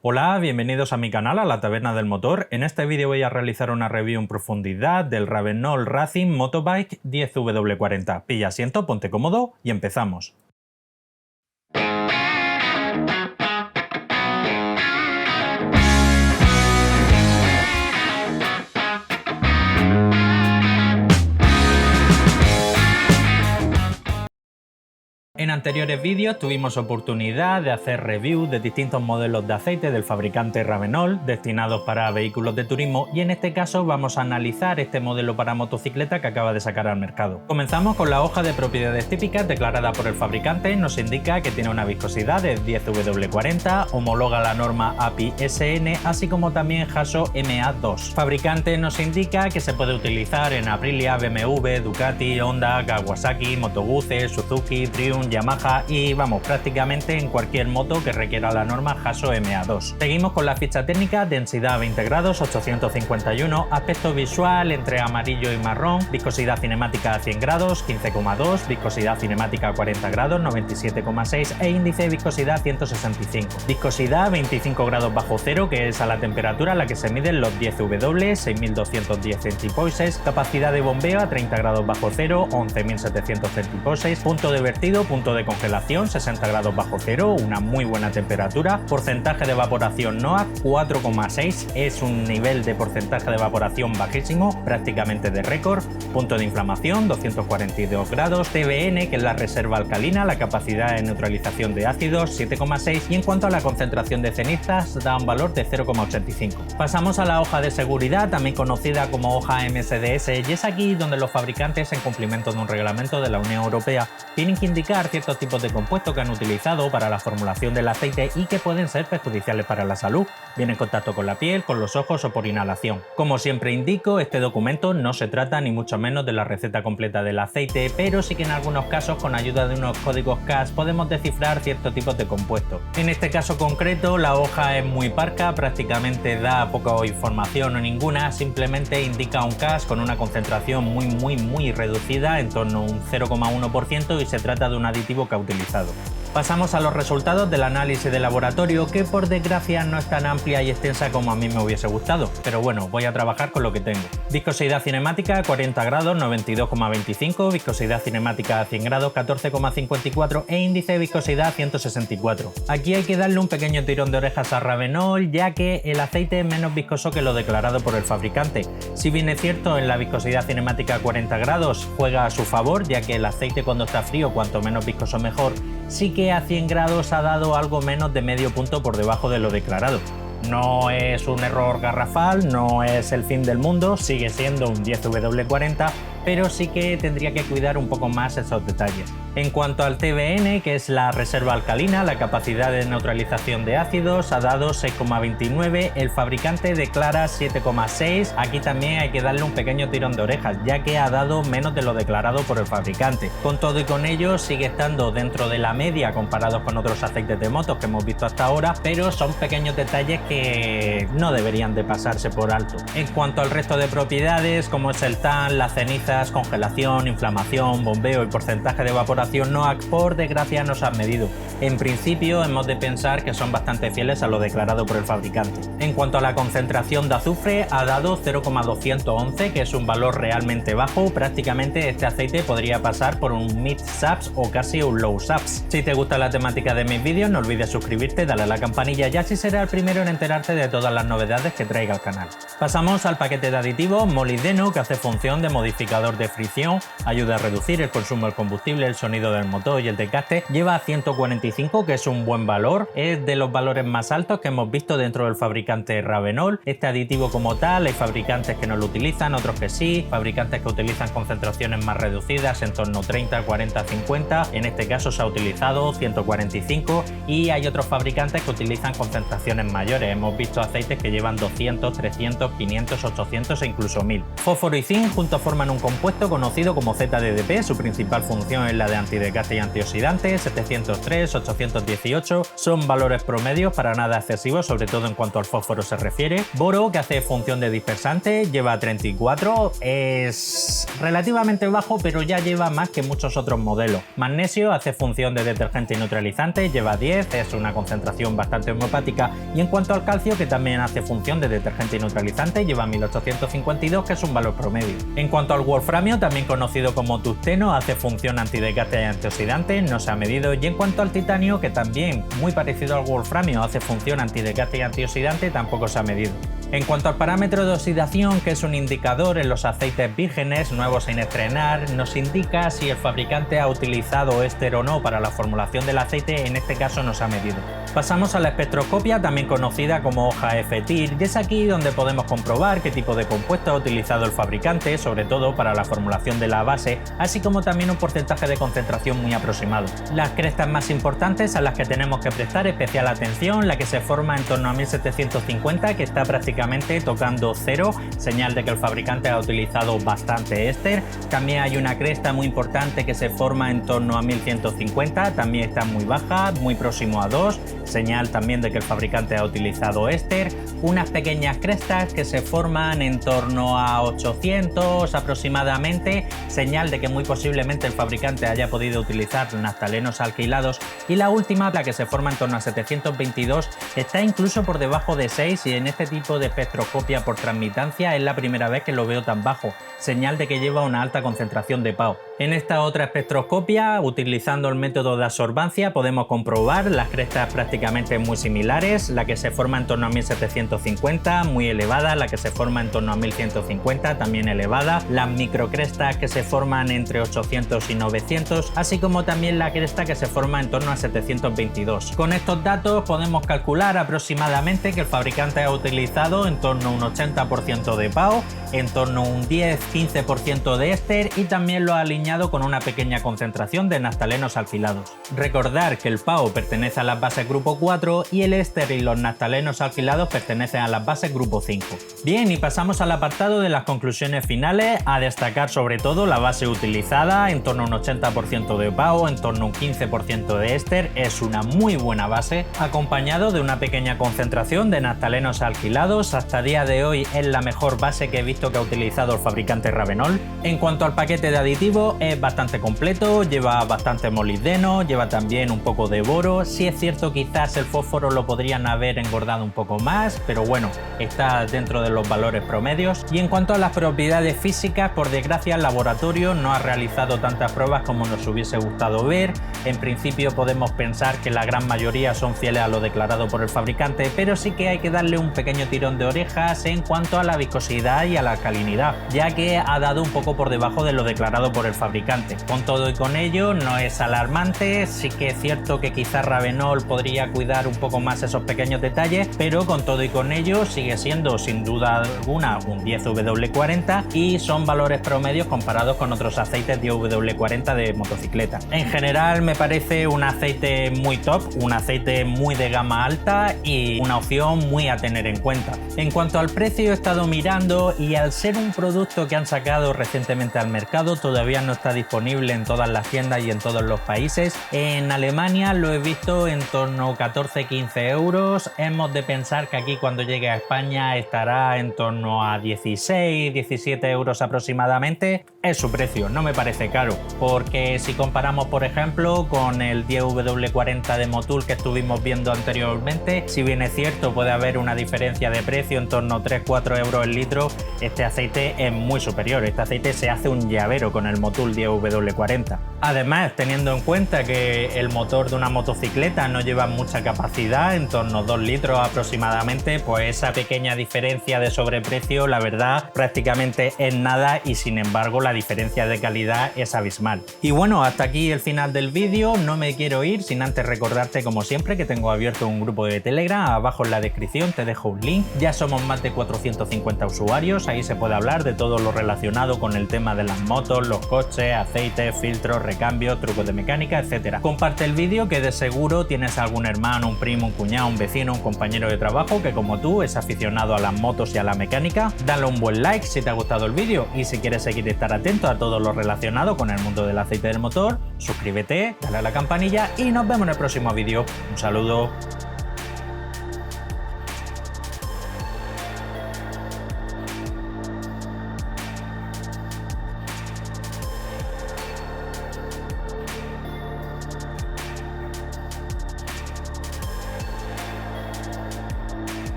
Hola, bienvenidos a mi canal, a la Taberna del Motor. En este vídeo voy a realizar una review en profundidad del Ravenol Racing Motobike 10W40. Pilla asiento, ponte cómodo y empezamos. En anteriores vídeos tuvimos oportunidad de hacer review de distintos modelos de aceite del fabricante Ravenol destinados para vehículos de turismo y en este caso vamos a analizar este modelo para motocicleta que acaba de sacar al mercado. Comenzamos con la hoja de propiedades típicas declarada por el fabricante. Nos indica que tiene una viscosidad de 10W40, homologa la norma API SN, así como también Haso MA2. Fabricante nos indica que se puede utilizar en Aprilia, BMW, Ducati, Honda, Kawasaki, Moto Guzzi, Suzuki, Triumph, Yamaha y vamos, prácticamente en cualquier moto que requiera la norma Haso MA2. Seguimos con la ficha técnica: densidad 20 grados, 851, aspecto visual entre amarillo y marrón, viscosidad cinemática a 100 grados, 15,2, viscosidad cinemática a 40 grados, 97,6 e índice de viscosidad 165. Viscosidad 25 grados bajo cero, que es a la temperatura a la que se miden los 10W, 6210 centipoises, capacidad de bombeo a 30 grados bajo cero, 11700 centipoises, punto de vertido, punto de congelación 60 grados bajo cero, una muy buena temperatura, porcentaje de evaporación NOAA 4,6, es un nivel de porcentaje de evaporación bajísimo, prácticamente de récord, punto de inflamación 242 grados, TBN, que es la reserva alcalina, la capacidad de neutralización de ácidos 7,6 y en cuanto a la concentración de cenizas da un valor de 0,85. Pasamos a la hoja de seguridad, también conocida como hoja MSDS, y es aquí donde los fabricantes, en cumplimiento de un reglamento de la Unión Europea, tienen que indicar ciertos tipos de compuestos que han utilizado para la formulación del aceite y que pueden ser perjudiciales para la salud, bien en contacto con la piel, con los ojos o por inhalación. Como siempre indico, este documento no se trata ni mucho menos de la receta completa del aceite, pero sí que en algunos casos con ayuda de unos códigos CAS podemos descifrar ciertos tipos de compuestos. En este caso concreto la hoja es muy parca, prácticamente da poca información o ninguna, simplemente indica un CAS con una concentración muy reducida, en torno a un 0,1%, y se trata de un aditivo que ha utilizado. Pasamos a los resultados del análisis de laboratorio, que por desgracia no es tan amplia y extensa como a mí me hubiese gustado, pero bueno, voy a trabajar con lo que tengo. Viscosidad cinemática a 40 grados 92,25, viscosidad cinemática a 100 grados 14,54 e índice de viscosidad 164. Aquí hay que darle un pequeño tirón de orejas a Ravenol, ya que el aceite es menos viscoso que lo declarado por el fabricante. Si bien es cierto, en la viscosidad cinemática a 40 grados juega a su favor, ya que el aceite cuando está frío cuanto menos viscoso mejor, sí que a 100 grados ha dado algo menos de medio punto por debajo de lo declarado. No es un error garrafal, no es el fin del mundo, sigue siendo un 10W40, pero sí que tendría que cuidar un poco más esos detalles. En cuanto al TBN, que es la reserva alcalina, la capacidad de neutralización de ácidos, ha dado 6,29, el fabricante declara 7,6, aquí también hay que darle un pequeño tirón de orejas, ya que ha dado menos de lo declarado por el fabricante. Con todo y con ello sigue estando dentro de la media comparados con otros aceites de motos que hemos visto hasta ahora, pero son pequeños detalles que no deberían de pasarse por alto. En cuanto al resto de propiedades, como es el TAN, las cenizas, congelación, inflamación, bombeo y porcentaje de evaporación NOAC, por desgracia no se han medido. En principio hemos de pensar que son bastante fieles a lo declarado por el fabricante. En cuanto a la concentración de azufre, ha dado 0,211, que es un valor realmente bajo. Prácticamente este aceite podría pasar por un mid SAPS o casi un low SAPS. Si te gusta la temática de mis vídeos, no olvides suscribirte, darle a la campanilla y así serás el primero en enterarte de todas las novedades que traiga al canal. Pasamos al paquete de aditivos molibdeno, que hace función de modificador de fricción, ayuda a reducir el consumo del combustible, el sonido del motor y el desgaste. Lleva 145, que es un buen valor, es de los valores más altos que hemos visto dentro del fabricante Ravenol. Este aditivo como tal, hay fabricantes que no lo utilizan, otros que sí, fabricantes que utilizan concentraciones más reducidas, en torno a 30, 40, 50, en este caso se ha utilizado 145 y hay otros fabricantes que utilizan concentraciones mayores. Hemos visto aceites que llevan 200, 300, 500, 800 e incluso 1000. Fósforo y zinc juntos forman un compuesto conocido como ZDDP, su principal función es la de antidesgaste y antioxidante, 703, 818, son valores promedios para nada excesivos, sobre todo en cuanto al fósforo se refiere. Boro, que hace función de dispersante, lleva 34, es relativamente bajo, pero ya lleva más que muchos otros modelos. Magnesio hace función de detergente y neutralizante, lleva 10, es una concentración bastante homeopática. Y en cuanto al calcio, que también hace función de detergente y neutralizante, lleva 1852, que es un valor promedio. En cuanto al wolframio, también conocido como tungsteno, hace función antidesgaste y antioxidante, no se ha medido. Y en cuanto al titanio, que también, muy parecido al wolframio, hace función antidesgaste y antioxidante, tampoco se ha medido. En cuanto al parámetro de oxidación, que es un indicador en los aceites vírgenes nuevos sin estrenar, nos indica si el fabricante ha utilizado éster o no para la formulación del aceite, en este caso no se ha medido. Pasamos a la espectroscopia, también conocida como hoja F-TIR, y es aquí donde podemos comprobar qué tipo de compuesto ha utilizado el fabricante, sobre todo para la formulación de la base, así como también un porcentaje de concentración muy aproximado. Las crestas más importantes a las que tenemos que prestar especial atención, la que se forma en torno a 1750, que está prácticamente tocando cero, señal de que el fabricante ha utilizado bastante éster. También hay una cresta muy importante que se forma en torno a 1150, también está muy baja, muy próximo a 2, señal también de que el fabricante ha utilizado éster. Unas pequeñas crestas que se forman en torno a 800 aproximadamente, señal de que muy posiblemente el fabricante haya podido utilizar naftalenos alquilados. Y la última, la que se forma en torno a 722, está incluso por debajo de 6, y en este tipo de espectroscopia por transmitancia es la primera vez que lo veo tan bajo, señal de que lleva una alta concentración de PAO. En esta otra espectroscopia, utilizando el método de absorbancia, podemos comprobar las crestas prácticamente muy similares, la que se forma en torno a 1750, muy elevada, la que se forma en torno a 1150, también elevada, las microcrestas que se forman entre 800 y 900, así como también la cresta que se forma en torno a 722. Con estos datos podemos calcular aproximadamente que el fabricante ha utilizado en torno a un 80% de PAO, en torno a un 10-15% de éster, y también lo ha alineado con una pequeña concentración de naftalenos alquilados. Recordar que el PAO pertenece a las bases grupo 4 y el éster y los naftalenos alquilados pertenecen a las bases grupo 5. Bien, y pasamos al apartado de las conclusiones finales, a destacar sobre todo la base utilizada, en torno a un 80% de PAO, en torno a un 15% de éster, es una muy buena base, acompañado de una pequeña concentración de naftalenos alquilados. Hasta día de hoy es la mejor base que he visto que ha utilizado el fabricante Ravenol. En cuanto al paquete de aditivos, es bastante completo, lleva bastante molibdeno, lleva también un poco de boro. Sí es cierto, quizás el fósforo lo podrían haber engordado un poco más, pero bueno, está dentro de los valores promedios. Y en cuanto a las propiedades físicas, por desgracia el laboratorio no ha realizado tantas pruebas como nos hubiese gustado ver. En principio podemos pensar que la gran mayoría son fieles a lo declarado por el fabricante, pero sí que hay que darle un pequeño tirón de orejas en cuanto a la viscosidad y a la alcalinidad, ya que ha dado un poco por debajo de lo declarado por el fabricante. Con todo y con ello no es alarmante, sí que es cierto que quizás Ravenol podría cuidar un poco más esos pequeños detalles, pero con todo y con ello sigue siendo sin duda alguna un 10W40 y son valores promedios comparados con otros aceites 10W40 de motocicleta. En general me parece un aceite muy top, un aceite muy de gama alta y una opción muy a tener en cuenta. En cuanto al precio, he estado mirando y al ser un producto que han sacado recientemente al mercado, todavía no está disponible en todas las tiendas y en todos los países. En Alemania lo he visto en torno a 14-15 euros. Hemos de pensar que aquí cuando llegue a España estará en torno a 16-17 euros aproximadamente. Es su precio, no me parece caro, porque si comparamos por ejemplo con el 10W40 de Motul que estuvimos viendo anteriormente, si bien es cierto puede haber una diferencia de precio en torno a 3-4 euros el litro, este aceite es muy superior. Este aceite se hace un llavero con el Motul 10W40. Además, teniendo en cuenta que el motor de una motocicleta no lleva mucha capacidad, en torno a 2 litros aproximadamente, pues esa pequeña diferencia de sobreprecio, la verdad, prácticamente es nada, y sin embargo la diferencia de calidad es abismal. Y bueno, hasta aquí el final del vídeo. No me quiero ir sin antes recordarte, como siempre, que tengo abierto un grupo de Telegram. Abajo en la descripción te dejo un link. Ya somos más de 450 usuarios, ahí se puede hablar de todo lo relacionado con el tema de las motos, los coches, coche, aceite, filtros, recambios, trucos de mecánica, etc. Comparte el vídeo, que de seguro tienes algún hermano, un primo, un cuñado, un vecino, un compañero de trabajo que como tú es aficionado a las motos y a la mecánica. Dale un buen like si te ha gustado el vídeo y si quieres seguir estar atento a todo lo relacionado con el mundo del aceite del motor, suscríbete, dale a la campanilla y nos vemos en el próximo vídeo. Un saludo.